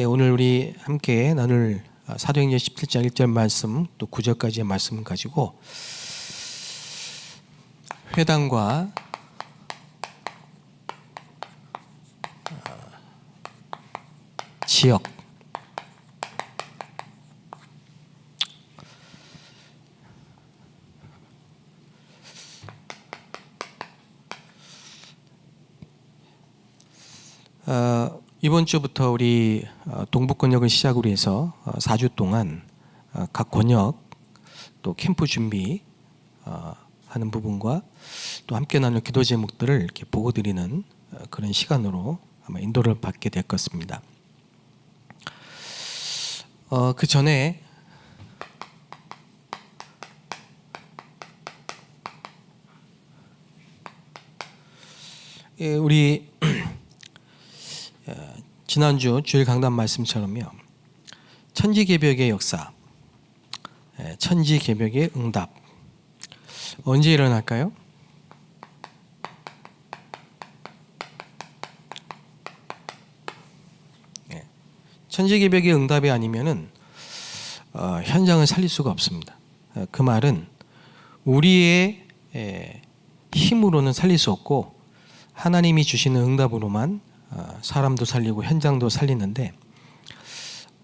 오늘 우리 함께 나눌 사도행전 17장 1절 말씀 또 9절까지의 말씀 가지고 회당과 지역 이번 주부터 우리 동부 권역을 시작으로 해서 4주 동안 각 권역 또 캠프 준비 하는 부분과 또 함께 나눌 기도 제목들을 이렇게 보고 드리는 그런 시간으로 아마 인도를 받게 될 것입니다. 그 전에 우리 지난주 주일 강단 말씀처럼요, 천지개벽의 역사, 천지개벽의 응답 언제 일어날까요? 천지개벽의 응답이 아니면은 현장을 살릴 수가 없습니다. 그 말은 우리의 힘으로는 살릴 수 없고 하나님이 주시는 응답으로만 사람도 살리고 현장도 살리는데,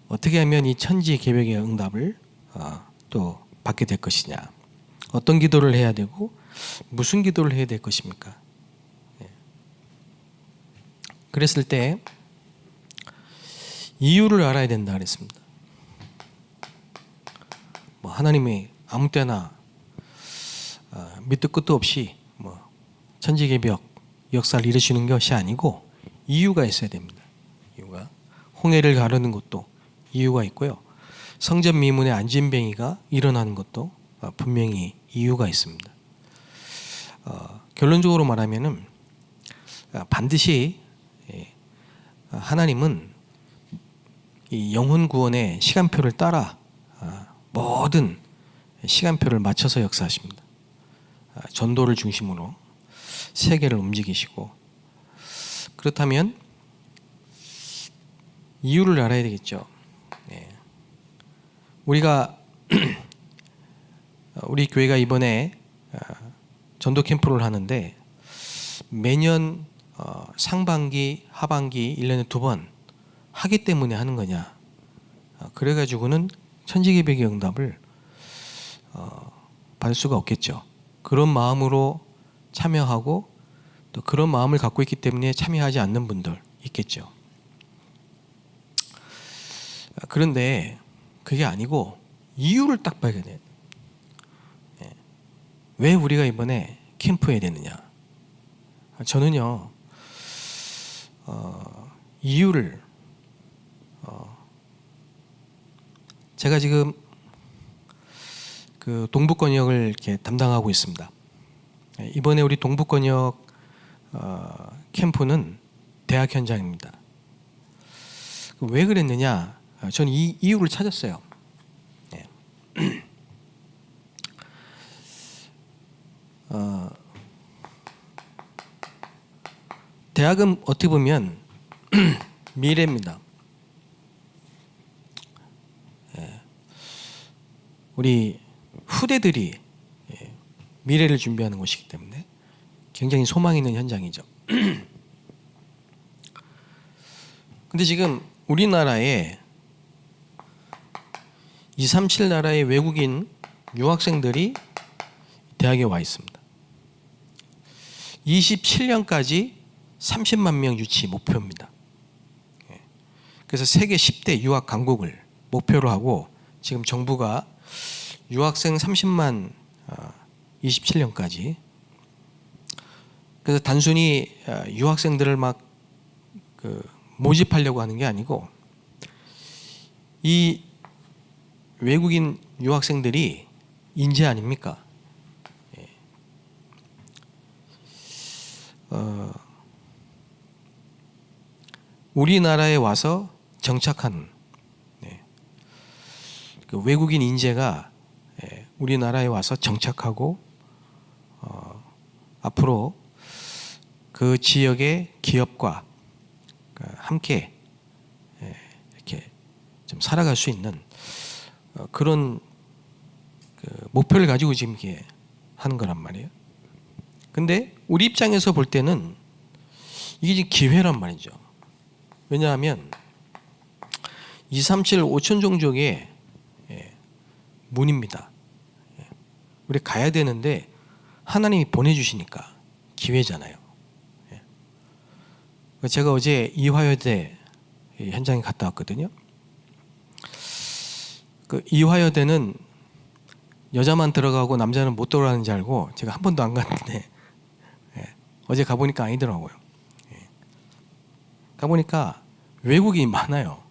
어떻게 하면 이 천지개벽의 응답을 또 받게 될 것이냐, 어떤 기도를 해야 되고 무슨 기도를 해야 될 것입니까? 그랬을 때 이유를 알아야 된다 그랬습니다. 하나님이 아무 때나 밑도 끝도 없이 천지개벽 역사를 이루시는 것이 아니고 이유가 있어야 됩니다. 이유가 홍해를 가르는 것도 이유가 있고요, 성전 미문의 안진뱅이가 일어나는 것도 분명히 이유가 있습니다. 결론적으로 말하면은 반드시 하나님은 이 영혼 구원의 시간표를 따라 모든 시간표를 맞춰서 역사하십니다. 전도를 중심으로 세계를 움직이시고, 그렇다면 이유를 알아야 되겠죠. 우리가 우리 교회가 이번에 전도 캠프를 하는데 매년 상반기, 하반기 1년에 2번 하기 때문에 하는 거냐? 그래가지고는 천지개벽의 응답을 받을 수가 없겠죠. 그런 마음으로 참여하고 또 그런 마음을 갖고 있기 때문에 참여하지 않는 분들 있겠죠. 그런데 그게 아니고 이유를 딱 봐야 돼요. 왜 우리가 이번에 캠프에 됐느냐? 저는요, 이유를 제가 지금 그 동부 권역을 이렇게 담당하고 있습니다. 이번에 우리 동부 권역 캠프는 대학 현장입니다. 왜 그랬느냐? 저는 이 이유를 찾았어요. 대학은 어떻게 보면 미래입니다. 우리 후대들이 미래를 준비하는 곳이기 때문에 굉장히 소망 있는 현장이죠. 근데 지금 우리나라에 2, 3, 7 나라의 외국인 유학생들이 대학에 와 있습니다. 27년까지 30만 명 유치 목표입니다. 그래서 세계 10대 유학 강국을 목표로 하고 지금 정부가 유학생 30만 27년까지, 그래서 단순히 유학생들을 막 모집하려고 하는 게 아니고 이 외국인 유학생들이 인재 아닙니까? 우리나라에 와서 정착한 그 외국인 인재가 우리나라에 와서 정착하고 앞으로 그 지역의 기업과 함께 살아갈 수 있는 그런 그 목표를 가지고 지금 이게 하는 거란 말이에요. 근데 우리 입장에서 볼 때는 이게 지금 기회란 말이죠. 왜냐하면 237 5천 종족의 문입니다. 우리 가야 되는데 하나님이 보내주시니까 기회잖아요. 제가 어제 이화여대 현장에 갔다 왔거든요. 그 이화여대는 여자만 들어가고 남자는 못 들어가는 줄 알고 제가 한 번도 안 갔는데 어제 가보니까 아니더라고요. 가보니까 외국인이 많아요.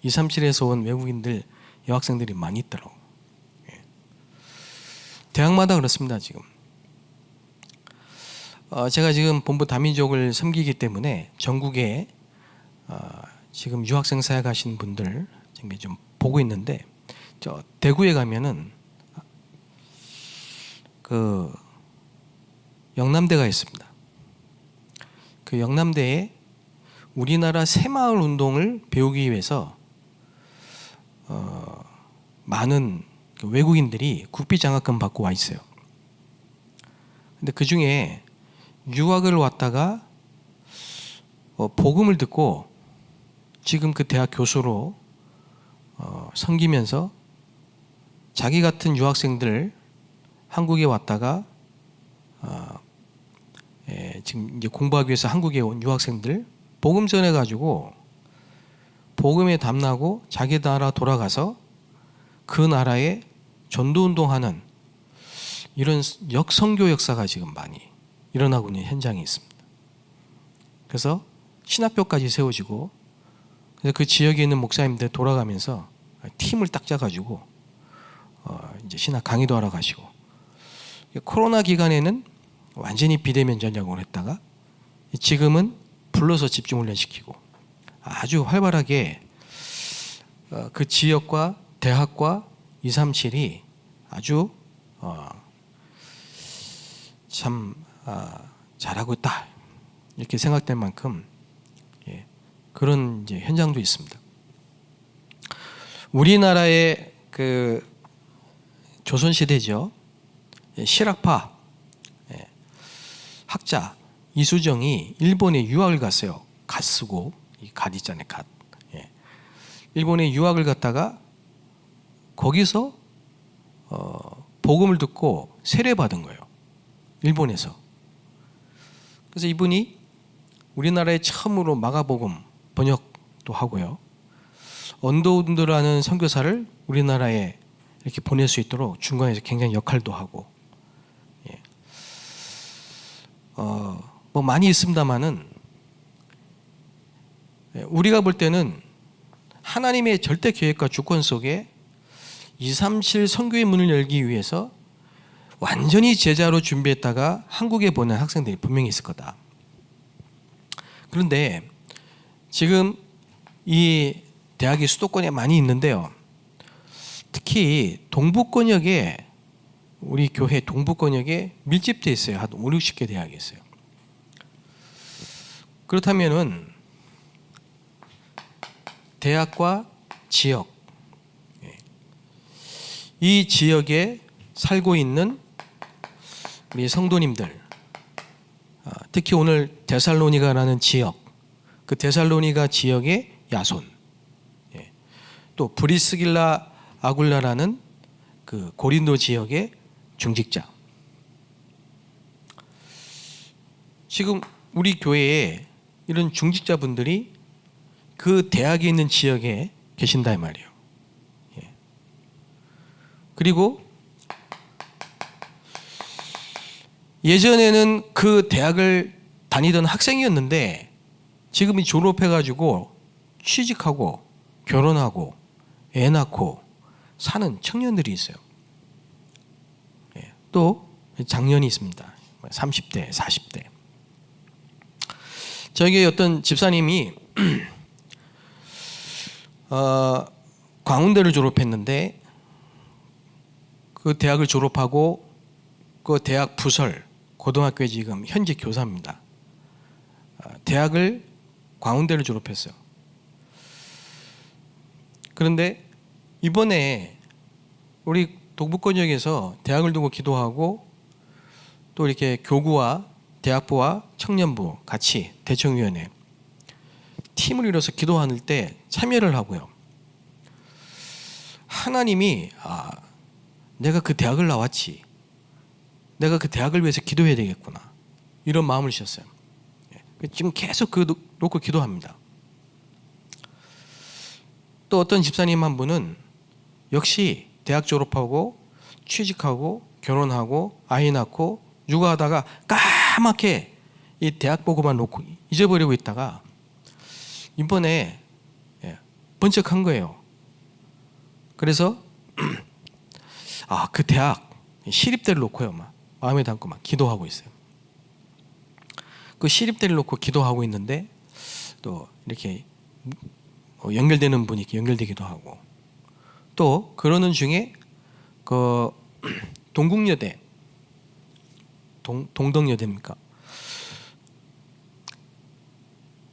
237에서 온 외국인들, 여학생들이 많이 있더라고요. 대학마다 그렇습니다, 지금. 제가 지금 본부 다민족을 섬기기 때문에 전국에 지금 유학생 사역하시는 분들 지금 좀 보고 있는데, 저 대구에 가면은 그 영남대가 있습니다. 그 영남대에 우리나라 새마을 운동을 배우기 위해서 많은 외국인들이 국비 장학금 받고 와 있어요. 근데 그 중에 유학을 왔다가 복음을 듣고 지금 그 대학 교수로 섬기면서 자기 같은 유학생들 한국에 왔다가 지금 이제 공부하기 위해서 한국에 온 유학생들 복음 전해가지고 복음에 담나고 자기 나라 돌아가서 그 나라에 전도운동하는 이런 역선교 역사가 지금 많이 일어나고 있는 현장이 있습니다. 그래서 신학교까지 세워지고, 그래서 그 지역에 있는 목사님들 돌아가면서 팀을 딱 짜가지고 이제 신학 강의도 하러 가시고, 코로나 기간에는 완전히 비대면 전략을 했다가 지금은 불러서 집중훈련시키고 아주 활발하게 그 지역과 대학과 237이 아주 참 잘하고 있다 이렇게 생각될 만큼 그런 이제 현장도 있습니다. 우리나라의 그 조선 시대죠. 실학파 학자 이수정이 일본에 유학을 갔어요. 갓 쓰고 이 갓 있잖아요. 갓. 일본에 유학을 갔다가 거기서 복음을 듣고 세례받은 거예요. 일본에서. 그래서 이분이 우리나라에 처음으로 마가복음 번역도 하고요. 언더우드라는 선교사를 우리나라에 이렇게 보낼 수 있도록 중간에서 굉장히 역할도 하고, 뭐 많이 있습니다만은 우리가 볼 때는 하나님의 절대 계획과 주권 속에 237 선교의 문을 열기 위해서 완전히 제자로 준비했다가 한국에 보낸 학생들이 분명히 있을 거다. 그런데 지금 이 대학이 수도권에 많이 있는데요. 특히 동부권역에 우리 교회 동부권역에 밀집되어 있어요. 한 5, 60개 대학이 있어요. 그렇다면은 대학과 지역, 이 지역에 살고 있는 우리 성도님들, 특히 오늘 데살로니가라는 지역, 그 데살로니가 지역의 야손, 또 브리스길라 아굴라라는 그 고린도 지역의 중직자. 지금 우리 교회에 이런 중직자분들이 그 대학에 있는 지역에 계신다 이 말이에요. 그리고 예전에는 그 대학을 다니던 학생이었는데 지금은 졸업해가지고 취직하고 결혼하고 애 낳고 사는 청년들이 있어요. 또 장년이 있습니다. 30대, 40대. 저에게 어떤 집사님이 광운대를 졸업했는데 그 대학을 졸업하고 그 대학 부설 고등학교에 지금 현직 교사입니다. 대학을 광운대를 졸업했어요. 그런데 이번에 우리 동북권역에서 대학을 두고 기도하고 또 이렇게 교구와 대학부와 청년부 같이 대청위원회 팀을 이뤄서 기도하는 때 참여를 하고요. 하나님이 내가 그 대학을 나왔지. 내가 그 대학을 위해서 기도해야 되겠구나. 이런 마음을 주셨어요. 지금 계속 그 놓고 기도합니다. 또 어떤 집사님 한 분은 역시 대학 졸업하고 취직하고 결혼하고 아이 낳고 육아하다가 까맣게 이 대학 보고만 놓고 잊어버리고 있다가 이번에 번쩍한 거예요. 그래서 그 대학 시립대를 놓고요, 막 마음에 담고 막 기도하고 있어요. 그 시립대를 놓고 기도하고 있는데 또 이렇게 연결되는 분이 이렇게 연결되기도 하고 또 그러는 중에 그 동국여대 동덕여대입니까?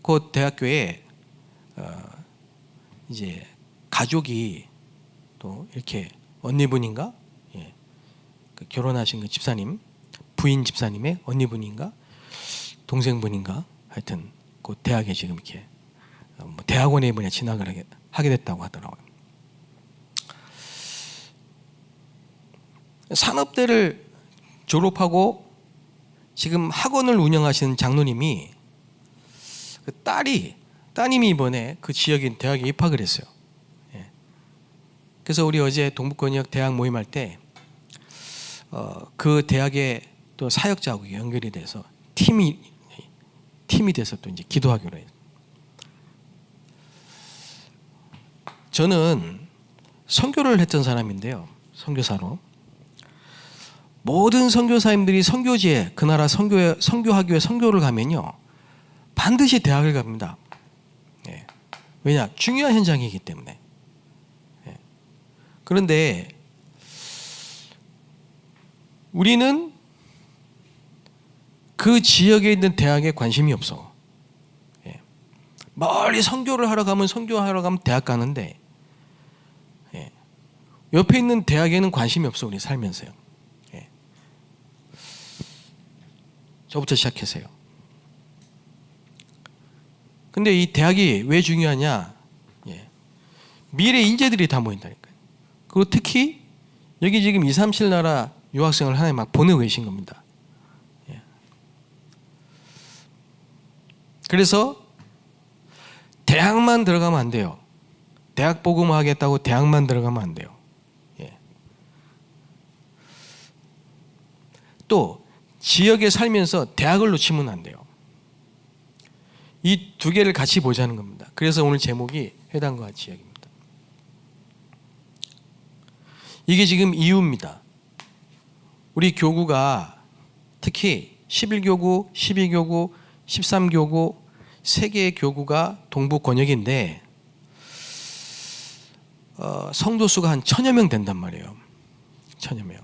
그 대학교에 이제 가족이 또 이렇게 언니분인가? 그 결혼하신 그 집사님 부인 집사님의 언니분인가? 동생분인가? 하여튼 그 대학에 지금 이렇게 대학원에 이번에 진학을 하게 됐다고 하더라고요. 산업대를 졸업하고 지금 학원을 운영하시는 장로님이 그 따님이 이번에 그 지역인 대학에 입학을 했어요. 그래서 우리 어제 동북권역 대학 모임할 때 그 대학에 또 사역자하고 연결이 돼서 팀이 돼서 또 이제 기도하기로 해요. 저는 선교를 했던 사람인데요. 선교사로. 모든 선교사님들이 선교지에 그 나라 선교하기 위해 선교를 가면요. 반드시 대학을 갑니다. 왜냐? 중요한 현장이기 때문에. 그런데 우리는 그 지역에 있는 대학에 관심이 없어. 멀리 선교를 하러 가면 선교하러 가면 대학 가는데 옆에 있는 대학에는 관심이 없어. 우리 살면서요. 저부터 시작해서요. 근데 이 대학이 왜 중요하냐? 미래 인재들이 다 모인다니까요. 그리고 특히 여기 지금 2, 3, 7 나라 유학생을 하나에 막 보내고 계신 겁니다. 그래서 대학만 들어가면 안 돼요. 대학 복음화 하겠다고 대학만 들어가면 안 돼요. 또 지역에 살면서 대학을 놓치면 안 돼요. 이 두 개를 같이 보자는 겁니다. 그래서 오늘 제목이 회당과 지역입니다. 이게 지금 이유입니다. 우리 교구가 특히 11교구, 12교구, 13교구 세 개의 교구가 동부 권역인데 성도 수가 한 1000여 명 된단 말이에요. 1000여 명.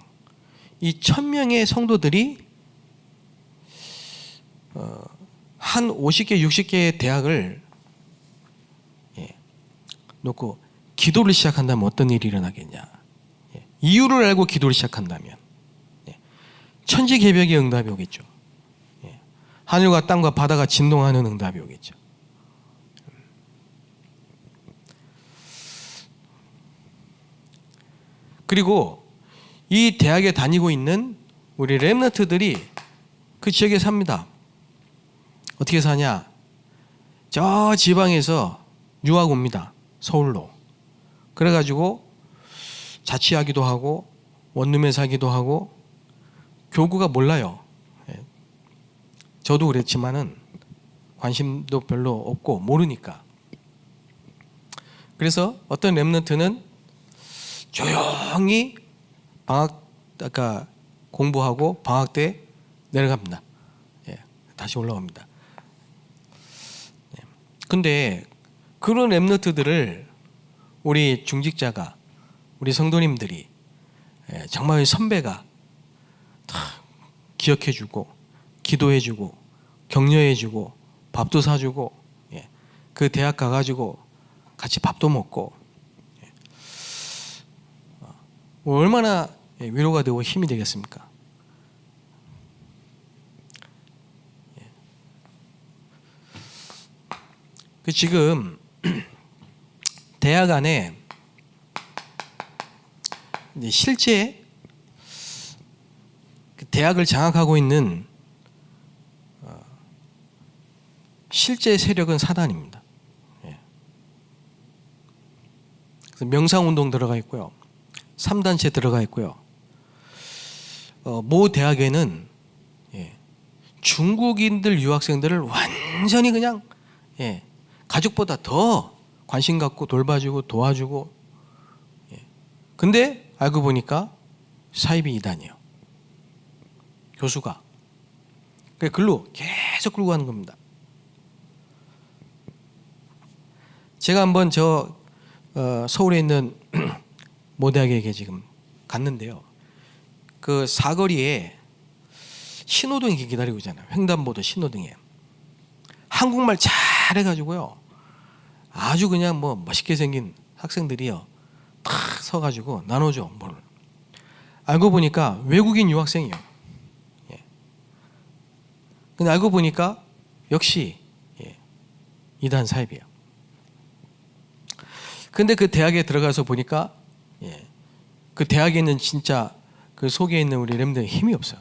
이 1000명의 성도들이 한 50개, 60개의 대학을 놓고 기도를 시작한다면 어떤 일이 일어나겠냐. 이유를 알고 기도를 시작한다면 천지개벽의 응답이 오겠죠. 하늘과 땅과 바다가 진동하는 응답이 오겠죠. 그리고 이 대학에 다니고 있는 우리 렘넌트들이 그 지역에 삽니다. 어떻게 사냐? 저 지방에서 유학 옵니다. 서울로. 그래가지고 자취하기도 하고 원룸에 살기도 하고 교구가 몰라요. 저도 그랬지만은 관심도 별로 없고 모르니까. 그래서 어떤 렘넌트는 조용히 공부하고 방학 때 내려갑니다. 다시 올라옵니다. 근데 그런 렘넌트들을 우리 중직자가 우리 성도님들이 정말 선배가 다 기억해주고 기도해주고 격려해주고 밥도 사주고 그 대학 가가지고 같이 밥도 먹고 얼마나 위로가 되고 힘이 되겠습니까? 그 지금 대학 안에 실제 대학을 장악하고 있는 실제 세력은 사단입니다. 그래서 명상운동 들어가 있고요. 3단체 들어가 있고요. 모 대학에는 중국인들 유학생들을 완전히 그냥 가족보다 더 관심 갖고 돌봐주고 도와주고, 근데 알고 보니까 사이비 이단이에요. 교수가. 그래서 글로 계속 끌고 가는 겁니다. 제가 한번 서울에 있는 모 대학에 지금 갔는데요. 그 사거리에 신호등이 기다리고 있잖아요. 횡단보도 신호등에. 한국말 잘해가지고요. 아주 그냥 뭐 멋있게 생긴 학생들이요. 탁 서가지고 나눠줘. 뭘. 알고 보니까 외국인 유학생이요. 근데 알고 보니까 역시 이단 사입이에요. 근데 그 대학에 들어가서 보니까 그 대학에 있는 진짜 그 속에 있는 우리 렘들은 힘이 없어요.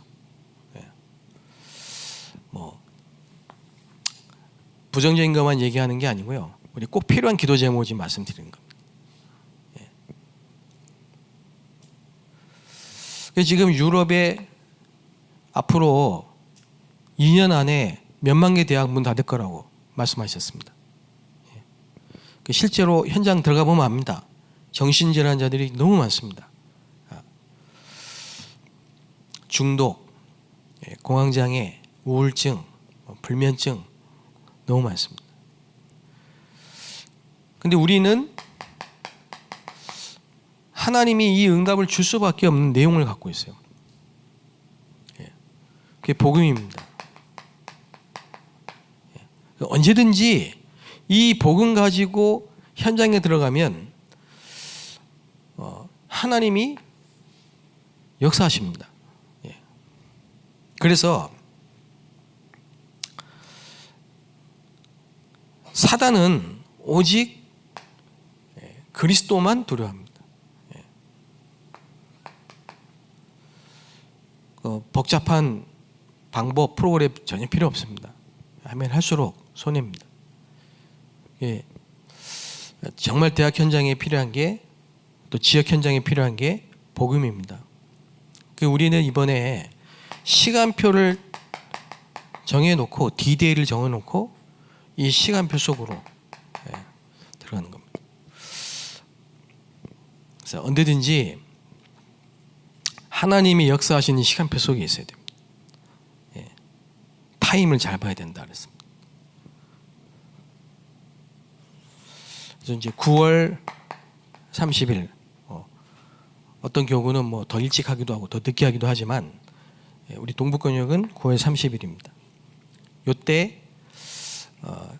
뭐 부정적인 것만 얘기하는 게 아니고요. 우리 꼭 필요한 기도 제목을 지금 말씀드리는 겁니다. 그래서 지금 유럽에 앞으로 2년 안에 몇만 개 대학 문 닫을 거라고 말씀하셨습니다. 실제로 현장 들어가 보면 압니다. 정신질환자들이 너무 많습니다. 중독, 공황장애, 우울증, 불면증 너무 많습니다. 근데 우리는 하나님이 이 응답을 줄 수밖에 없는 내용을 갖고 있어요. 그게 복음입니다. 언제든지 이 복음 가지고 현장에 들어가면 하나님이 역사하십니다. 그래서 사단은 오직 그리스도만 두려워합니다. 복잡한 방법, 프로그램 전혀 필요 없습니다. 하면 할수록 손해입니다. 정말 대학 현장에 필요한 게, 또 지역 현장에 필요한 게 복음입니다. 우리는 이번에 시간표를 정해놓고 D-Day를 정해놓고 이 시간표 속으로 들어가는 겁니다. 그래서 언제든지 하나님이 역사하시는 시간표 속에 있어야 됩니다. 타임을 잘 봐야 된다 그랬습니다. 그래서 이제 9월 30일 어떤 경우는 뭐 더 일찍 하기도 하고 더 늦게 하기도 하지만 우리 동북권역은 9월 30일입니다. 이때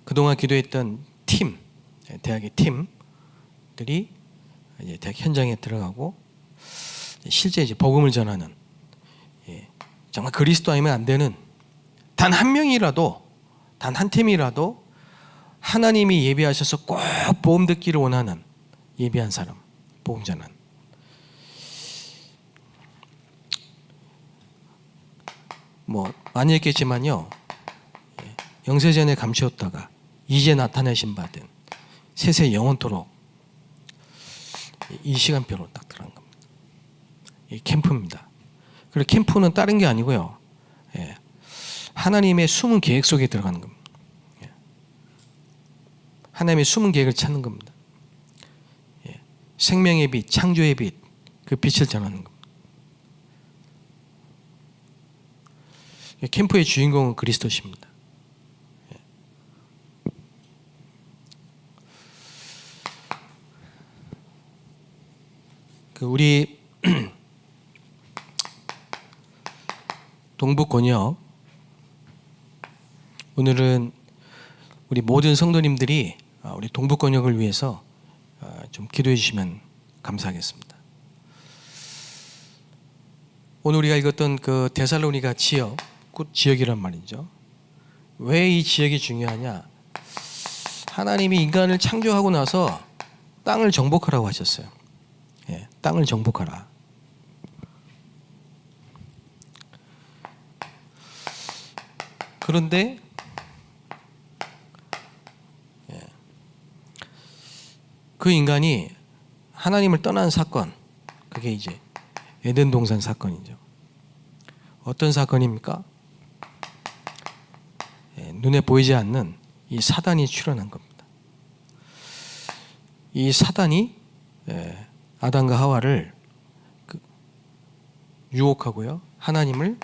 그동안 기도했던 팀, 대학의 팀들이 이제 대학 현장에 들어가고 실제 이제 복음을 전하는, 정말 그리스도 아니면 안 되는 단 한 명이라도, 단 한 팀이라도 하나님이 예비하셔서 꼭 복음 듣기를 원하는 예비한 사람, 복음 전하는. 뭐 많이 했겠지만요, 영세전에 감추었다가 이제 나타내신 바된 세세 영원토록 이 시간표로 딱 들어간 겁니다. 이 캠프입니다. 그리고 캠프는 다른 게 아니고요, 하나님의 숨은 계획 속에 들어가는 겁니다. 하나님의 숨은 계획을 찾는 겁니다. 생명의 빛, 창조의 빛, 그 빛을 전하는 겁니다. 캠프의 주인공은 그리스도십니다. 우리 동북권역, 오늘은 우리 모든 성도님들이 우리 동북권역을 위해서 좀 기도해 주시면 감사하겠습니다. 오늘 우리가 읽었던 그 데살로니가 지역, 그 지역이란 말이죠. 왜 이 지역이 중요하냐? 하나님이 인간을 창조하고 나서 땅을 정복하라고 하셨어요. 예, 땅을 정복하라. 그런데 그 인간이 하나님을 떠난 사건, 그게 이제 에덴 동산 사건이죠. 어떤 사건입니까? 눈에 보이지 않는 이 사단이 출현한 겁니다. 이 사단이 아담과 하와를 유혹하고요, 하나님을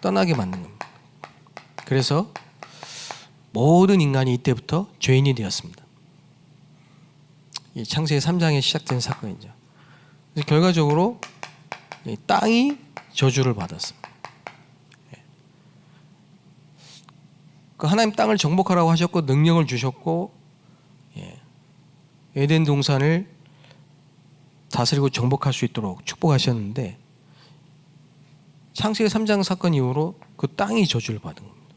떠나게 만든 겁니다. 그래서 모든 인간이 이때부터 죄인이 되었습니다. 이 창세기 3장에 시작된 사건이죠. 그래서 결과적으로 땅이 저주를 받았습니다. 그 하나님 땅을 정복하라고 하셨고 능력을 주셨고 에덴 동산을 다스리고 정복할 수 있도록 축복하셨는데 창세기 3장 사건 이후로 그 땅이 저주를 받은 겁니다.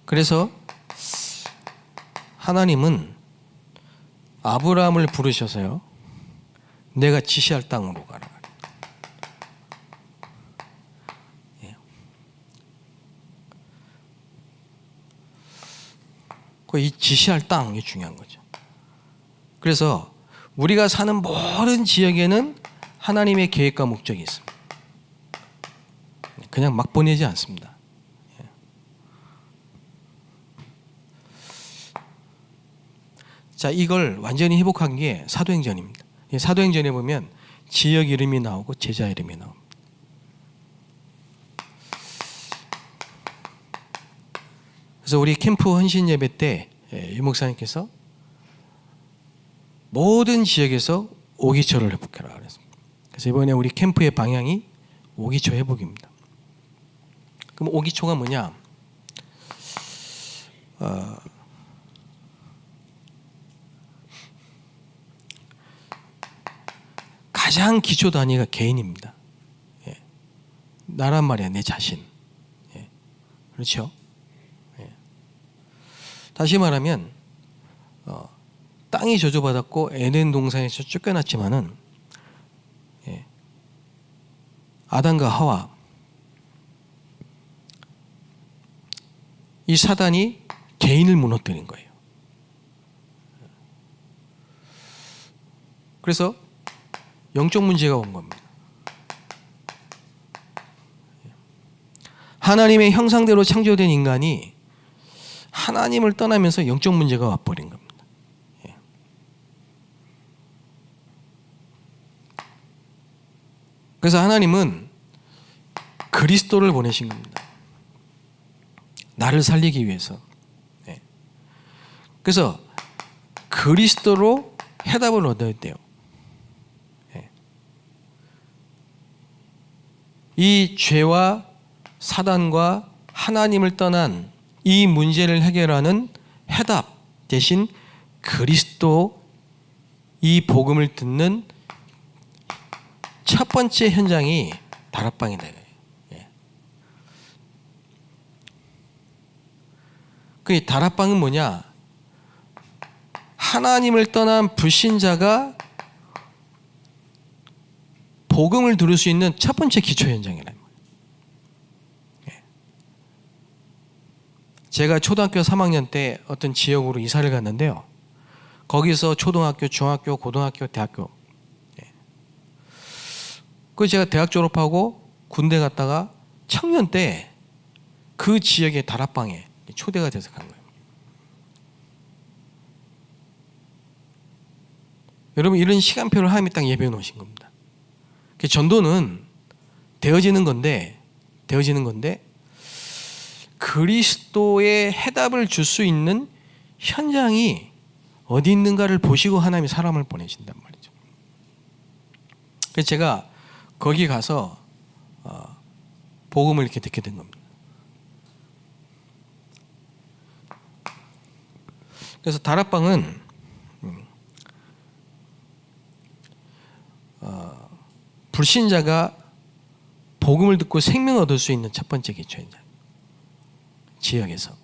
그래서 하나님은 아브라함을 부르셔서요, 내가 지시할 땅으로 가라. 이 지시할 땅이 중요한 거죠. 그래서 우리가 사는 모든 지역에는 하나님의 계획과 목적이 있습니다. 그냥 막 보내지 않습니다. 자, 이걸 완전히 회복한 게 사도행전입니다. 사도행전에 보면 지역 이름이 나오고 제자 이름이 나옵니다. 그래서 우리 캠프 헌신 예배 때 유목사님께서 모든 지역에서 오기초를 회복해라 그랬습니다. 그래서 이번에 우리 캠프의 방향이 오기초 회복입니다. 그럼 오기초가 뭐냐? 가장 기초 단위가 개인입니다. 나란 말이야, 내 자신. 그렇죠? 다시 말하면 땅이 저주받았고 에덴 동산에서 쫓겨났지만은 아담과 하와, 이 사단이 개인을 무너뜨린 거예요. 그래서 영적 문제가 온 겁니다. 하나님의 형상대로 창조된 인간이 하나님을 떠나면서 영적 문제가 와버린 겁니다. 그래서 하나님은 그리스도를 보내신 겁니다. 나를 살리기 위해서. 그래서 그리스도로 해답을 얻어야 돼요. 이 죄와 사단과 하나님을 떠난 이 문제를 해결하는 해답 대신 그리스도, 이 복음을 듣는 첫 번째 현장이 다락방이다. 그 다락방은 뭐냐? 하나님을 떠난 불신자가 복음을 들을 수 있는 첫 번째 기초 현장이라는 거예요. 제가 초등학교 3학년 때 어떤 지역으로 이사를 갔는데요. 거기서 초등학교, 중학교, 고등학교, 대학교. 그 제가 대학 졸업하고 군대 갔다가 청년 때 그 지역의 다락방에 초대가 돼서 간 거예요. 여러분, 이런 시간표를 하나님이 딱 예배해 놓으신 겁니다. 전도는 되어지는 건데 그리스도의 해답을 줄 수 있는 현장이 어디 있는가를 보시고 하나님이 사람을 보내신단 말이죠. 그래서 제가 거기 가서 복음을 이렇게 듣게 된 겁니다. 그래서 다락방은 불신자가 복음을 듣고 생명을 얻을 수 있는 첫 번째 기초 현장, 지역에서.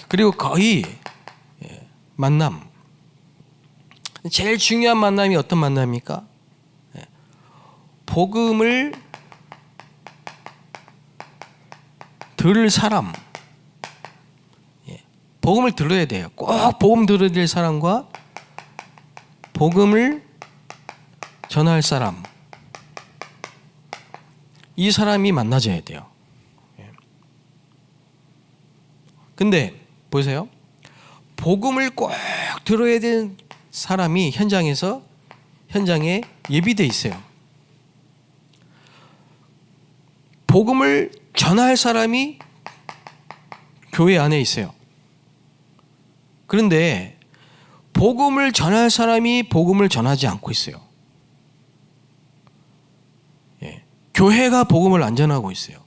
그리고 거의 만남, 제일 중요한 만남이 어떤 만남입니까? 복음을 들을 사람, 복음을 들어야 돼요. 꼭 복음 들어야 될 사람과 복음을 전할 사람, 이 사람이 만나져야 돼요. 근데 보세요. 복음을 꼭 들어야 되는 사람이 현장에 예비돼 있어요. 복음을 전할 사람이 교회 안에 있어요. 그런데 복음을 전할 사람이 복음을 전하지 않고 있어요. 교회가 복음을 안 전하고 있어요.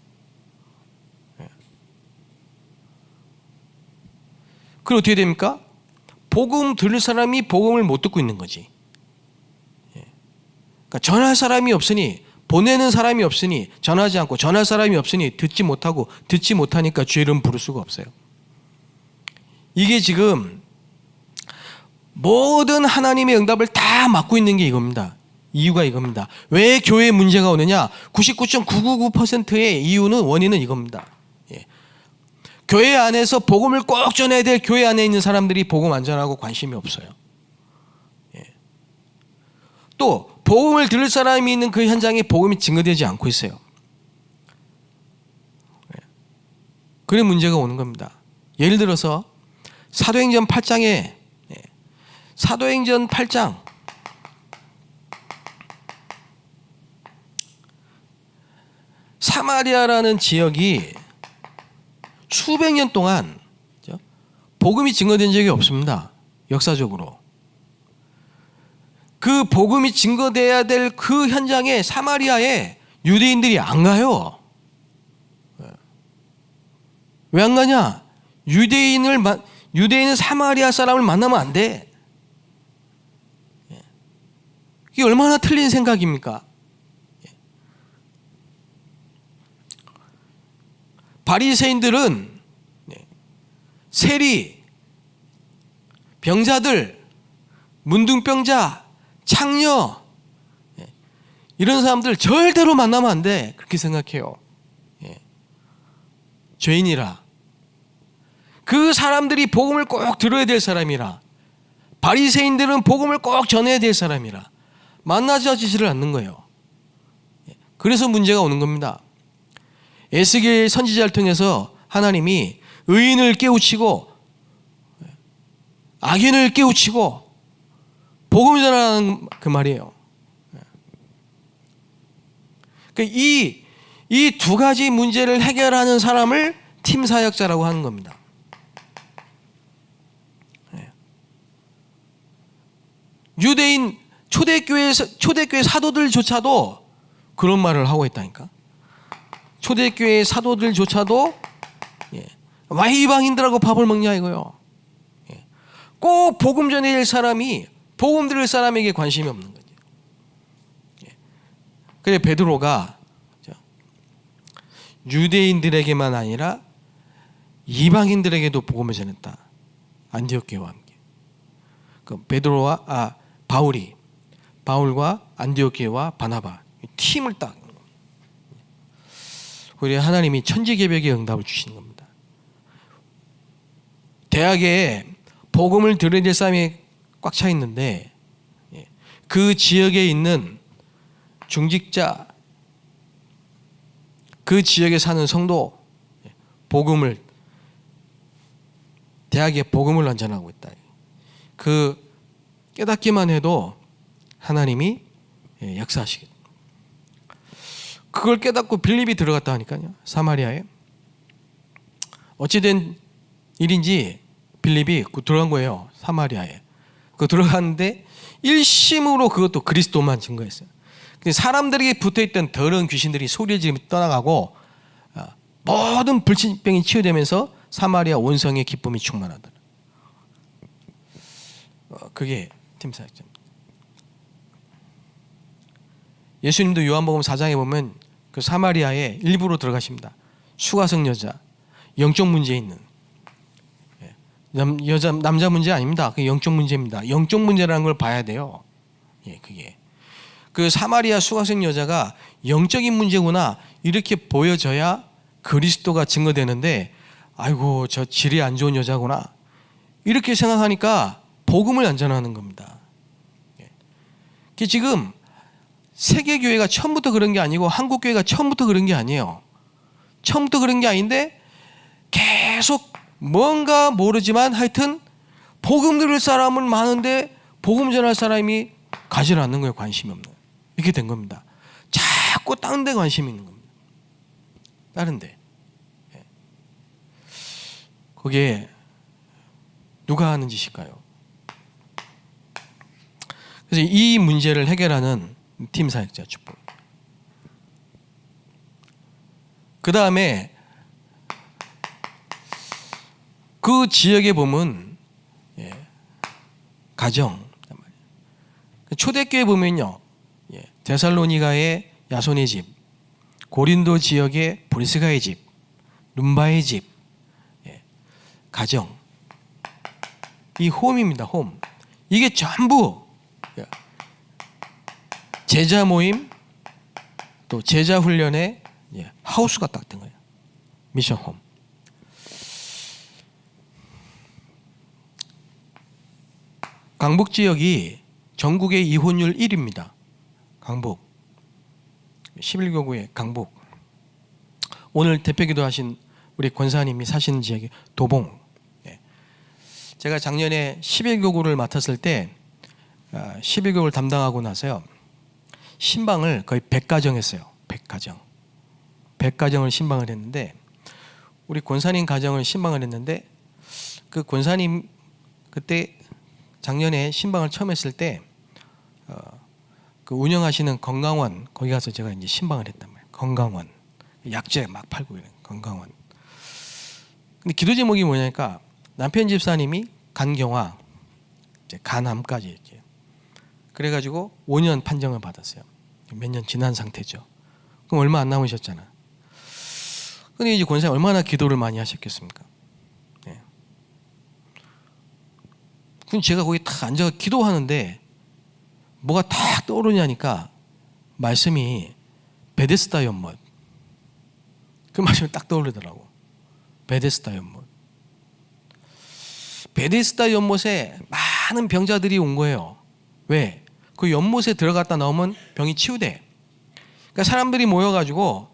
그럼 어떻게 됩니까? 복음 들을 사람이 복음을 못 듣고 있는 거지. 그러니까 전할 사람이 없으니, 보내는 사람이 없으니, 전하지 않고 전할 사람이 없으니 듣지 못하니까 주의 이름 부를 수가 없어요. 이게 지금 모든 하나님의 응답을 다 막고 있는 게 이겁니다. 이유가 이겁니다. 왜 교회에 문제가 오느냐? 99.999%의 원인은 이겁니다. 교회 안에서 복음을 꼭 전해야 될 교회 안에 있는 사람들이 복음 안 전하고 관심이 없어요. 또 복음을 들을 사람이 있는 그 현장에 복음이 증거되지 않고 있어요. 그래 문제가 오는 겁니다. 예를 들어서 사도행전 8장 사마리아라는 지역이 수백 년 동안 복음이 증거된 적이 없습니다. 역사적으로. 그 복음이 증거돼야 될 그 현장에, 사마리아에 유대인들이 안 가요. 왜 안 가냐? 유대인은 사마리아 사람을 만나면 안 돼. 이게 얼마나 틀린 생각입니까? 바리새인들은 세리, 병자들, 문둥병자, 창녀, 이런 사람들 절대로 만나면 안 돼. 그렇게 생각해요. 죄인이라. 그 사람들이 복음을 꼭 들어야 될 사람이라. 바리새인들은 복음을 꼭 전해야 될 사람이라 만나지지를 않는 거예요. 그래서 문제가 오는 겁니다. 에스겔 선지자를 통해서 하나님이 의인을 깨우치고 악인을 깨우치고 복음을 전하는 그 말이에요. 이 두 가지 문제를 해결하는 사람을 팀 사역자라고 하는 겁니다. 유대인 초대교회 사도들조차도 그런 말을 하고 있다니까. 초대교회 사도들조차도 왜 이방인들하고 밥을 먹냐 이거요. 꼭 복음 전해야 될 사람이 복음 들을 사람에게 관심이 없는 거죠. 그래 베드로가 유대인들에게만 아니라 이방인들에게도 복음을 전했다. 안디옥 교회와 함께. 그 바울과 안디옥 교회와 바나바 팀을 딱. 우리 하나님이 천지개벽의 응답을 주시는 겁니다. 대학에 복음을 들어야 될 사람이 꽉 차 있는데 그 지역에 있는 중직자, 그 지역에 사는 성도, 대학에 복음을 전하고 있다. 그 깨닫기만 해도 하나님이 역사하시겠다. 그걸 깨닫고 빌립이 들어갔다 하니까요. 사마리아에. 어찌된 일인지 빌립이 들어간 거예요. 사마리아에. 그 들어갔는데 일심으로 그것도 그리스도만 증거했어요. 사람들에게 붙어있던 더러운 귀신들이 소리를 지르며 떠나가고 모든 불치병이 치유되면서 사마리아 온성의 기쁨이 충만하더라. 그게 팀 사역자입니다. 예수님도 요한복음 4장에 보면 그 사마리아에 일부러 들어가십니다. 수가성 여자, 영적 문제 있는, 남자 문제 아닙니다. 그 영적 문제입니다. 영적 문제라는 걸 봐야 돼요. 그게 그 사마리아 수가성 여자가 영적인 문제구나 이렇게 보여져야 그리스도가 증거되는데, 아이고 저 질이 안 좋은 여자구나 이렇게 생각하니까 복음을 안 전하는 겁니다. 지금 세계교회가 처음부터 그런 게 아니고 한국교회가 처음부터 그런 게 아니에요. 처음부터 그런 게 아닌데 계속 뭔가 모르지만 하여튼 복음 들을 사람은 많은데 복음 전할 사람이 가지 않는 거예요. 관심이 없는. 이렇게 된 겁니다. 자꾸 다른 데 관심이 있는 겁니다. 다른 데. 그게 누가 하는 짓일까요? 그래서 이 문제를 해결하는 팀 사역자 축복. 그 다음에 그 지역에 보면 가정, 초대교회 보면요, 데살로니가의 야손의 집, 고린도 지역의 브리스가의 집, 룸바의 집, 가정, 이 홈입니다. 홈. 이게 전부 제자 모임 또 제자 훈련의 하우스가 딱 된 거예요. 미션 홈. 강북 지역이 전국의 이혼율 1위입니다. 강북 11교구의 강북. 오늘 대표기도 하신 우리 권사님이 사시는 지역이 도봉. 제가 작년에 11교구를 맡았을 때 11교구를 담당하고 나서요, 신방을 거의 100가정 했어요. 100가정을 신방을 했는데, 우리 권사님 가정을 신방을 했는데, 그 권사님 그때 작년에 신방을 처음 했을 때 그 운영하시는 건강원, 거기 가서 제가 이제 신방을 했단 말이에요. 건강원, 약재 막 팔고 이런 건강원. 근데 기도 제목이 뭐냐니까 남편 집사님이 간경화, 이제 간암까지 이렇게. 그래가지고 5년 판정을 받았어요. 몇 년 지난 상태죠. 그럼 얼마 안 남으셨잖아. 근데 이제 권사님 얼마나 기도를 많이 하셨겠습니까? 그럼 제가 거기 딱 앉아 기도하는데 뭐가 딱 떠오르냐니까 말씀이 베데스다 연못. 그 말씀이 딱 떠오르더라고. 베데스다 연못. 베데스다 연못에 많은 병자들이 온 거예요. 왜? 그 연못에 들어갔다 나오면 병이 치유돼. 그러니까 사람들이 모여가지고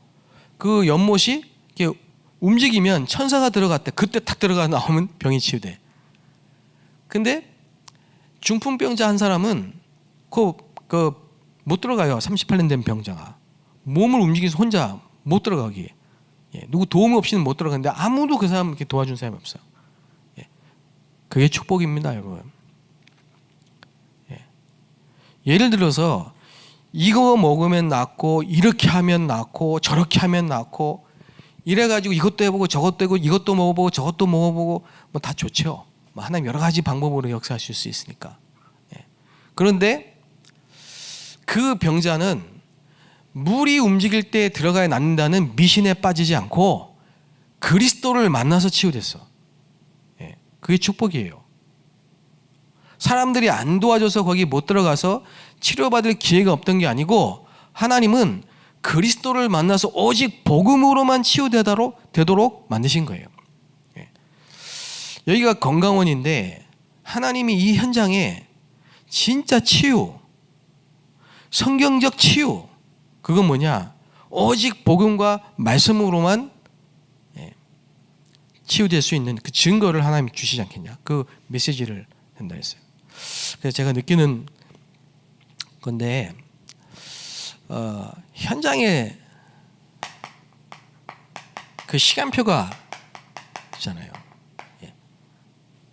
그 연못이 이렇게 움직이면 천사가 들어갔대. 그때 탁 들어가 나오면 병이 치유돼. 근데 중풍병자 한 사람은 못 들어가요. 38년 된 병자가 몸을 움직여서 혼자 못 들어가기. 누구 도움 없이는 못 들어가는데 아무도 그 사람 이렇게 도와준 사람이 없어요. 그게 축복입니다, 여러분. 예를 들어서 이거 먹으면 낫고 이렇게 하면 낫고 저렇게 하면 낫고 이래가지고 이것도 해보고 저것도 해보고 이것도 먹어보고 저것도 먹어보고 뭐 다 좋죠. 뭐 하나님 여러 가지 방법으로 역사하실 수 있으니까. 그런데 그 병자는 물이 움직일 때 들어가야 낫는다는 미신에 빠지지 않고 그리스도를 만나서 치유됐어. 그게 축복이에요. 사람들이 안 도와줘서 거기 못 들어가서 치료받을 기회가 없던 게 아니고 하나님은 그리스도를 만나서 오직 복음으로만 치유되도록 만드신 거예요. 여기가 건강원인데 하나님이 이 현장에 진짜 치유, 성경적 치유, 그건 뭐냐? 오직 복음과 말씀으로만 치유될 수 있는 그 증거를 하나님이 주시지 않겠냐? 그 메시지를 한다 했어요. 그래서 제가 느끼는 건데 현장에 그 시간표가 있잖아요.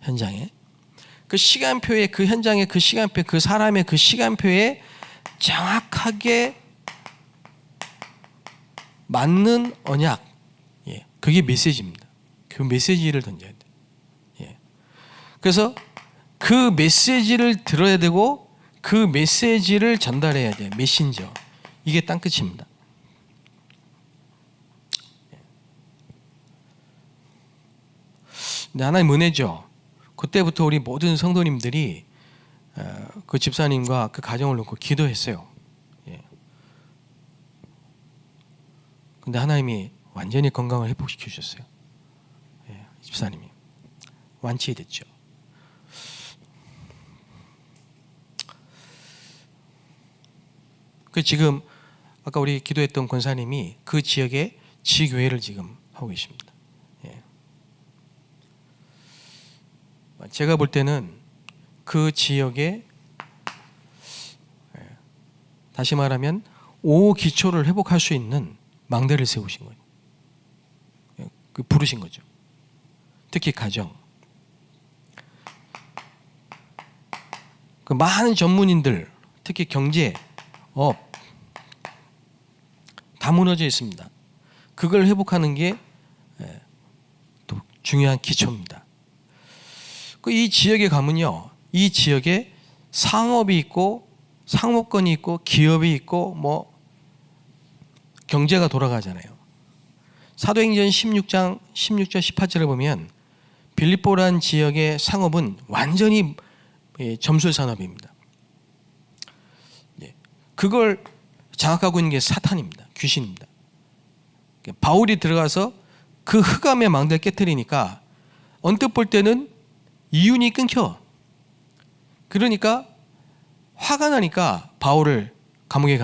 현장에 그 시간표에 그 현장의 그 시간표, 그 사람의 그 시간표에 정확하게 맞는 언약, 그게 메시지입니다. 그 메시지를 던져야 돼. 그래서 그 메시지를 들어야 되고 그 메시지를 전달해야 돼. 메신저. 이게 땅끝입니다. 근데 하나님 은혜죠. 그때부터 우리 모든 성도님들이 그 집사님과 그 가정을 놓고 기도했어요. 예. 근데 하나님이 완전히 건강을 회복시켜 주셨어요. 예, 집사님이 완치됐죠. 그 지금 아까 우리 기도했던 권사님이 그 지역에 지교회를 지금 하고 계십니다. 예. 제가 볼 때는 그 지역에 다시 말하면 5기초를 회복할 수 있는 망대를 세우신 거예요. 그 부르신 거죠. 특히 가정. 그 많은 전문인들, 특히 경제, 업 다 무너져 있습니다. 그걸 회복하는 게 또 중요한 기초입니다. 이 지역에 가면요, 이 지역에 상업이 있고 상업권이 있고 기업이 있고 뭐 경제가 돌아가잖아요. 사도행전 16장 16절 18절을 보면 빌립보란 지역의 상업은 완전히 점술 산업입니다. 그걸 장악하고 있는 게 사탄입니다. 귀신입니다. 바울이 들어가서 그 흑암의 망대를 깨뜨리니까 언뜻 볼 때는 이윤이 끊겨. 그러니까 화가 나니까 바울을 감옥에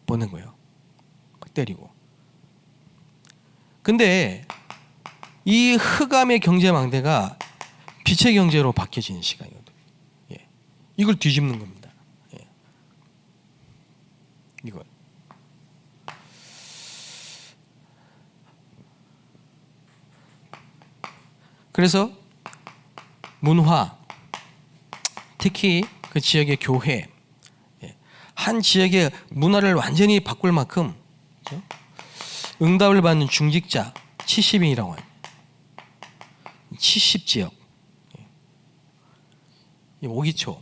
보낸 거예요. 때리고. 근데 이 흑암의 경제 망대가 빛의 경제로 바뀌어지는 시간이거든요. 예. 이걸 뒤집는 겁니다. 예. 이걸. 그래서 문화, 특히 그 지역의 교회, 한 지역의 문화를 완전히 바꿀 만큼 응답을 받는 중직자 70인이라고 해요. 70지역. 5기초.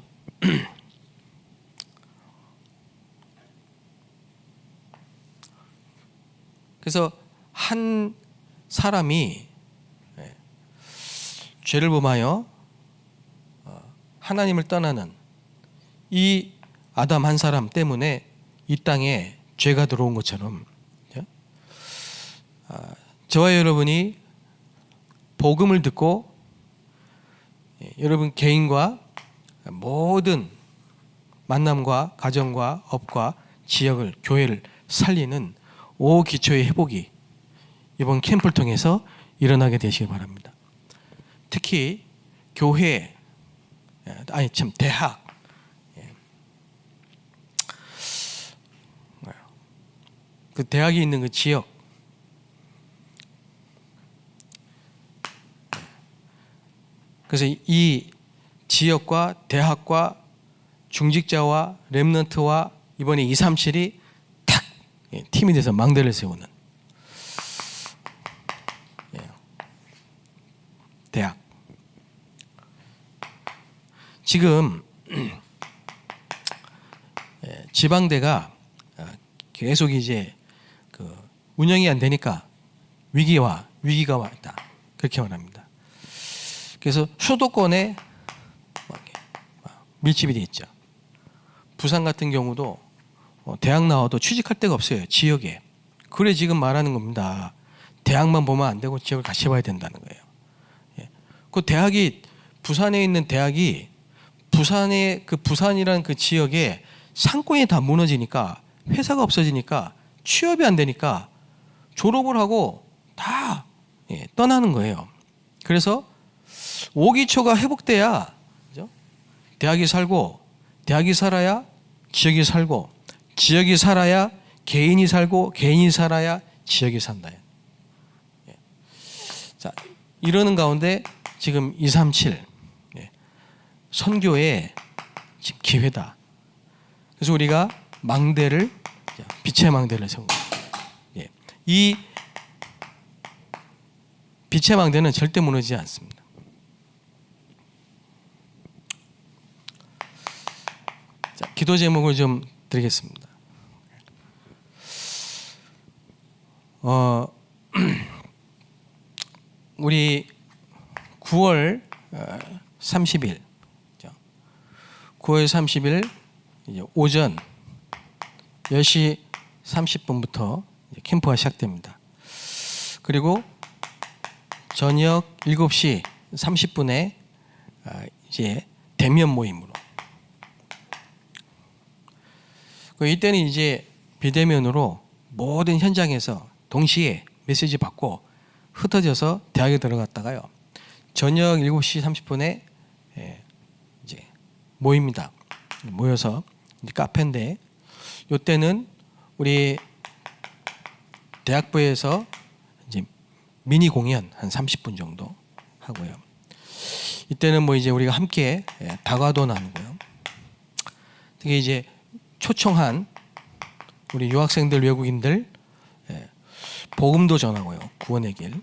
그래서 한 사람이 죄를 범하여 하나님을 떠나는 이 아담 한 사람 때문에 이 땅에 죄가 들어온 것처럼 저와 여러분이 복음을 듣고 여러분 개인과 모든 만남과 가정과 업과 지역을 교회를 살리는 5기초의 회복이 이번 캠프를 통해서 일어나게 되시길 바랍니다. 특히 교회, 대학, 그 대학이 있는 그 지역, 그래서 이 지역과 대학과 중직자와 렘넌트와 이번에 237이 탁 팀이 돼서 망대를 세우는 대학. 지금 지방대가 계속 이제 그 운영이 안 되니까 위기가 왔다, 그렇게 말합니다. 그래서 수도권에 밀집이 돼 있죠. 부산 같은 경우도 대학 나와도 취직할 데가 없어요, 지역에. 그래 지금 말하는 겁니다. 대학만 보면 안 되고 지역을 같이 봐야 된다는 거예요. 그 대학이 부산에 있는 대학이 부산이라는 그 지역에 상권이 다 무너지니까 회사가 없어지니까 취업이 안 되니까 졸업을 하고 다 떠나는 거예요. 그래서 5기초가 회복돼야, 그죠? 대학이 살고, 대학이 살아야 지역이 살고, 지역이 살아야 개인이 살고, 개인이 살아야 지역이 산다. 자, 이러는 가운데 지금 237 선교의 지금 기회다. 그래서 우리가 망대를, 빛의 망대를 세운 거예요. 이 빛의 망대는 절대 무너지지 않습니다. 자, 기도 제목을 좀 드리겠습니다. 우리 9월 30일, 9월 30일 오전 10시 30분부터 캠프가 시작됩니다. 그리고 저녁 7시 30분에 이제 대면 모임으로. 이때는 이제 비대면으로 모든 현장에서 동시에 메시지 받고 흩어져서 대학에 들어갔다가요. 저녁 7시 30분에 이제 모입니다. 모여서 이제 카페인데 이때는 우리 대학부에서 이제 미니 공연 한 30분 정도 하고요. 이때는 뭐 이제 우리가 함께 다과도 나누고요. 특히 이제 초청한 우리 유학생들, 외국인들 복음도 전하고요. 구원의 길.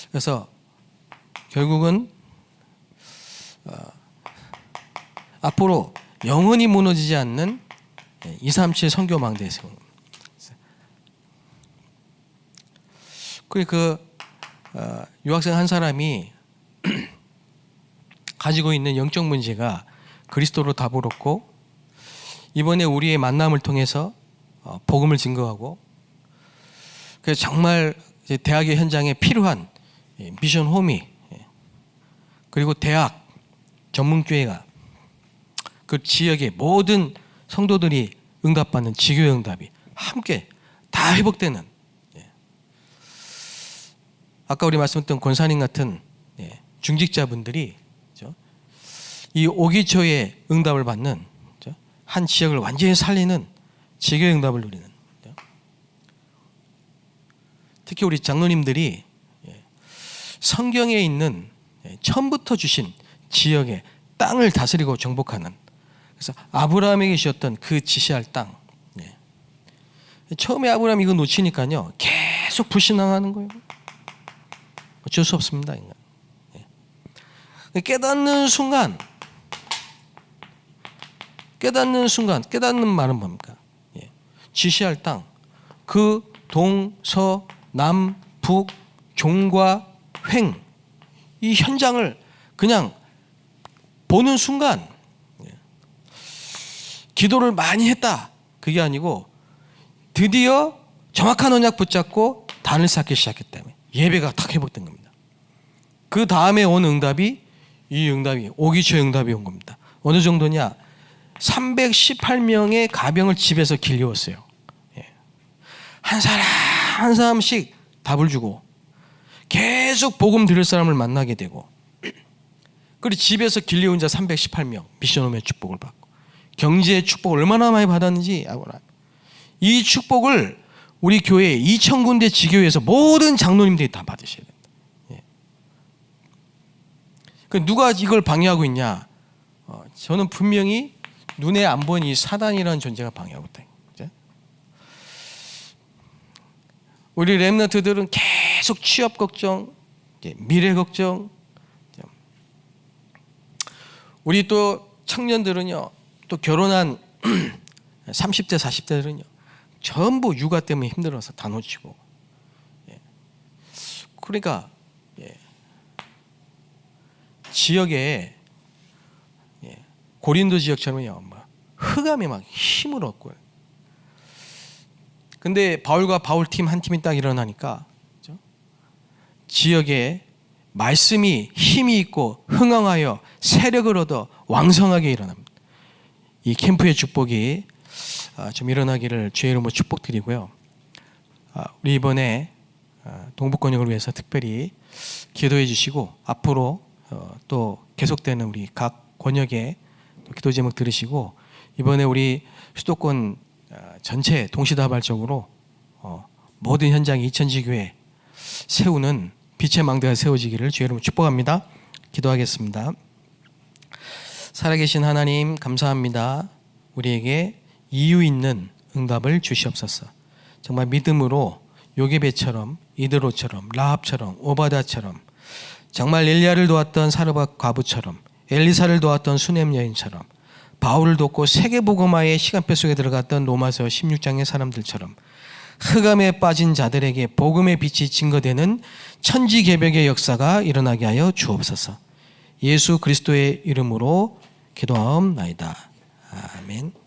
그래서 결국은 앞으로 영원히 무너지지 않는 237 선교망대에 세우는 겁니다. 그 유학생 한 사람이 가지고 있는 영적 문제가 그리스도로 답을 얻고 이번에 우리의 만남을 통해서 복음을 증거하고 그래서 정말 대학의 현장에 필요한 미션 홈이 그리고 대학 전문교회가 그 지역의 모든 성도들이 응답받는 지교회 응답이 함께 다 회복되는 아까 우리 말씀했던 권사님 같은 중직자분들이 이 오기초의 응답을 받는 한 지역을 완전히 살리는 지교회 응답을 누리는 특히 우리 장로님들이 성경에 있는 처음부터 주신 지역의 땅을 다스리고 정복하는 그래서 아브라함에게 주셨던 그 지시할 땅 처음에 아브라함이 이거 놓치니까요 계속 불신앙하는 거예요. 어쩔 수 없습니다. 인간. 깨닫는 순간 깨닫는 말은 뭡니까? 지시할 땅 그 동서 남북 종과 횡 이 현장을 그냥 보는 순간 기도를 많이 했다 그게 아니고 드디어 정확한 언약 붙잡고 단을 쌓기 시작했기 때문에 예배가 탁 회복된 겁니다. 그 다음에 온 응답이 이 응답이 오기초의 응답이 온 겁니다. 어느 정도냐 318명의 가병을 집에서 길려왔어요. 한 사람 한 사람씩 답을 주고 계속 복음 들을 사람을 만나게 되고 그리고 집에서 길려온 자 318명 미션홈의 축복을 받고 경제의 축복을 얼마나 많이 받았는지 이 축복을 우리 교회 2,000군데 지교회에서 모든 장로님들이 다 받으셔야 됩니다. 누가 이걸 방해하고 있냐? 저는 분명히 눈에 안 보이는 이 사단이라는 존재가 방해하고 있다. 우리 렘넌트들은 계속 취업 걱정, 미래 걱정. 우리 또 청년들은요, 또 결혼한 30대, 40대들은요, 전부 육아 때문에 힘들어서 다 놓치고. 그러니까 지역에 고린도 지역처럼요, 흑암이 막 힘을 얻고. 근데 바울과 바울 팀 한 팀이 딱 일어나니까 그렇죠? 지역에 말씀이 힘이 있고 흥황하여 세력을 얻어 왕성하게 일어납니다. 이 캠프의 축복이 좀 일어나기를 주의 이름으로 축복드리고요. 우리 이번에 동북권역을 위해서 특별히 기도해 주시고 앞으로 또 계속되는 우리 각 권역의 기도 제목 들으시고 이번에 우리 수도권 전체 동시다발적으로 모든 현장 2000지교회 세우는 빛의 망대가 세워지기를 주의 이름으로 축복합니다. 기도하겠습니다. 살아계신 하나님 감사합니다. 우리에게 이유 있는 응답을 주시옵소서. 정말 믿음으로 요게벳처럼 이드로처럼 라합처럼 오바다처럼 정말 엘리야를 도왔던 사르밧 과부처럼 엘리사를 도왔던 수넴 여인처럼 바울을 돕고 세계복음화의 시간표 속에 들어갔던 로마서 16장의 사람들처럼 흑암에 빠진 자들에게 복음의 빛이 증거되는 천지개벽의 역사가 일어나게 하여 주옵소서. 예수 그리스도의 이름으로 기도하옵나이다. 아멘.